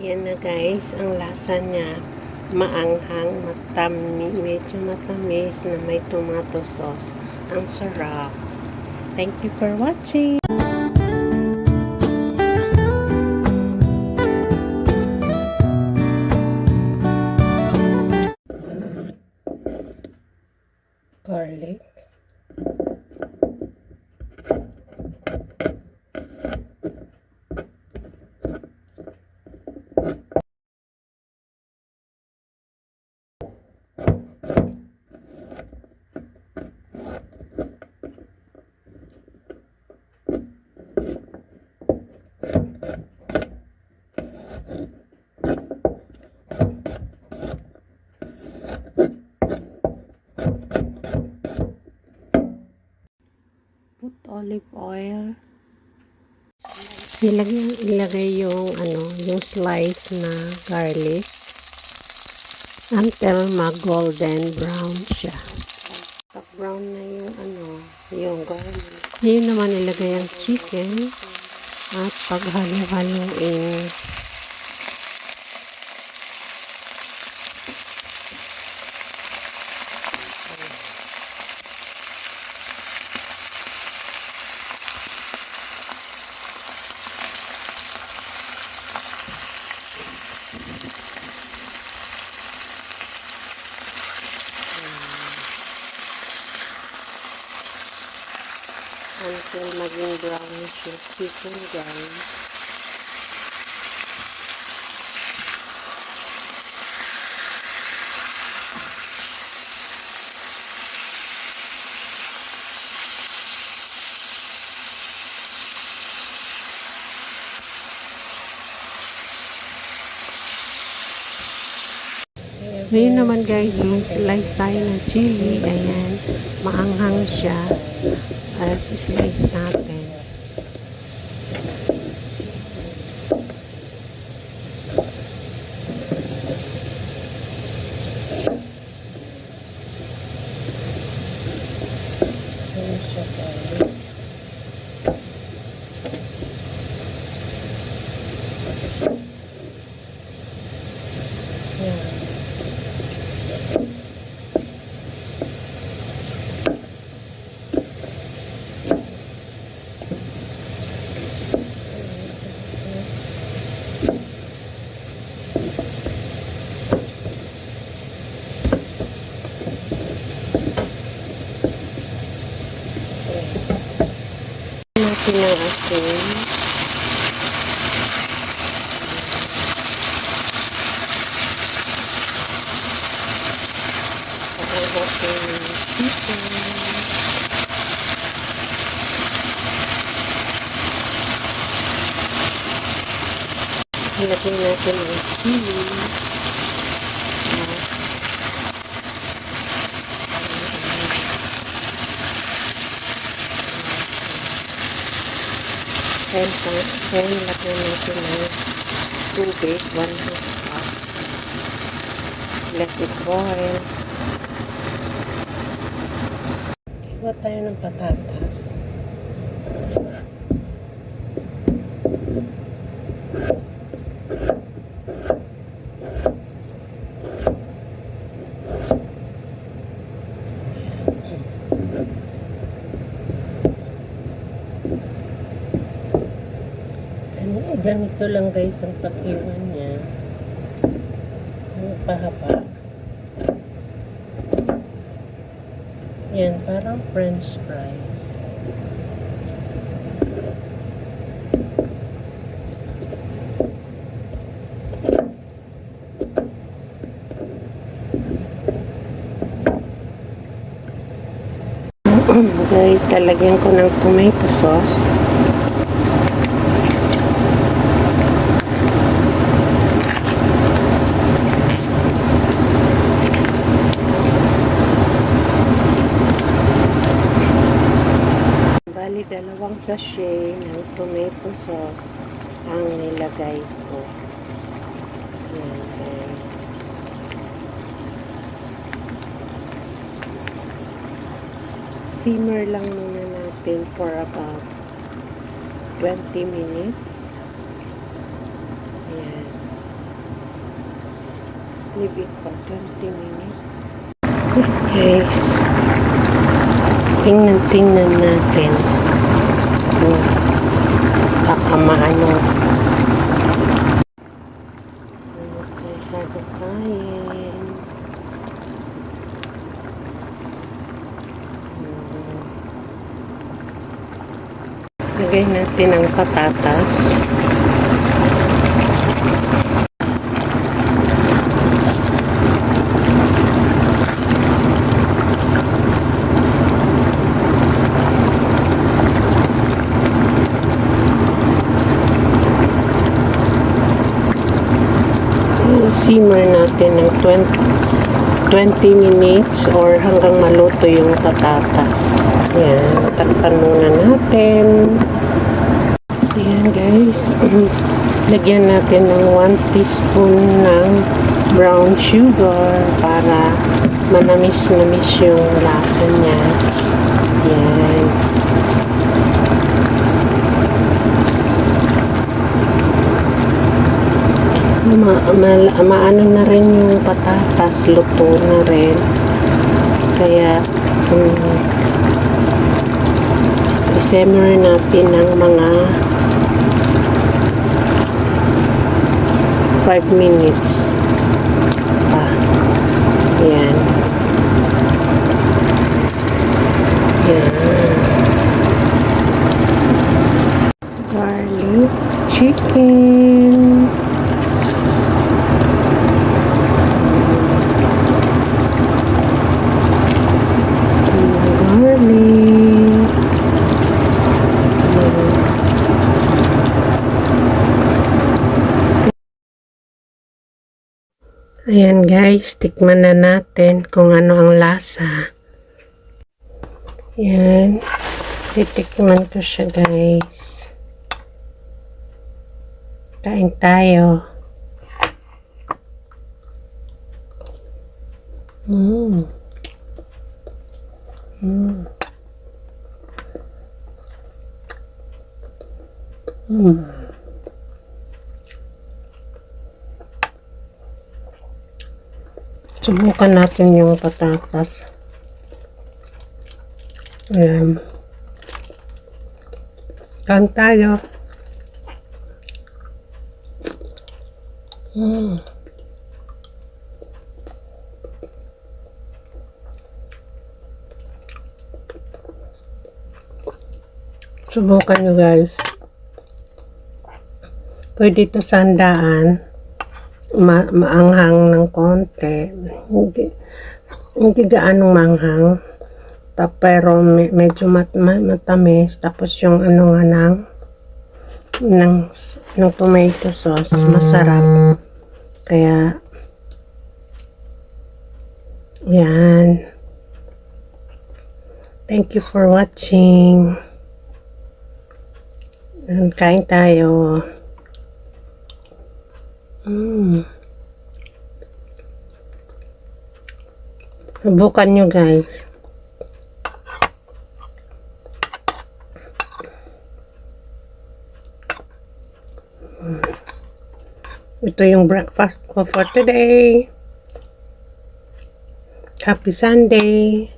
Yan na guys, ang lasa niya maanghang, medyo matamis na may tomato sauce. Ang sarap. Thank you for watching. Garlic. Put olive oil. Ilagay yung yung slice na garlic until mag-golden brown siya. Pag brown na yung garlic. Ngayon naman ilagay ang chicken at paghalo-haloin. Until maging brownish yung chicken, guys. Ngayon naman guys, slice tayo ng chili. Ayan, maanghang siya. At slice natin. Ayan siya guys. Ayan. Natin ang asin. Saka natin ang chicken. Ilagay natin ang chili. Then, lagyan natin ng tubig, 1 cup. Let it boil. Iwa tayo ng patatas. Ganito lang guys ang paghiwa niya. Pahaba. Yan, parang french fries. Guys, lalagyan ko ng tomato sauce. Dalawang sachet ng tomato sauce ang nilagay ko. Yan, guys. Simmer lang muna natin for about 20 minutes. Ayan. Leave it for 20 minutes. Guys, tingnan natin kung baka maano. Halo-haloin. Lagay natin ang patatas. Simmer natin ng 20 minutes or hanggang maluto yung patatas. Yan, takpan muna natin. Ayan guys, lagyan natin ng 1 teaspoon ng brown sugar para manamis-namis yung lasa niya. Yan. Maano na rin yung patatas, luto na rin. Kaya i-simmer natin ng mga 5 minutes pa. Yan. Yan. Garlic chicken. Ayan guys, tikman na natin kung ano ang lasa. Ayan, titikman ko siya guys. Kain tayo. Subukan natin yung patatas. Ayan. Kain tayo. Subukan nyo guys. Pwede ito sandaan. Maanghang ng konti. Hindi gaanong maanghang. Pero medyo matamis. Tapos yung ano nga ng tomato sauce. Masarap. Kaya yan. Thank you for watching. Kain tayo. Subukan nyo guys. Ito yung breakfast ko for today. Happy Sunday.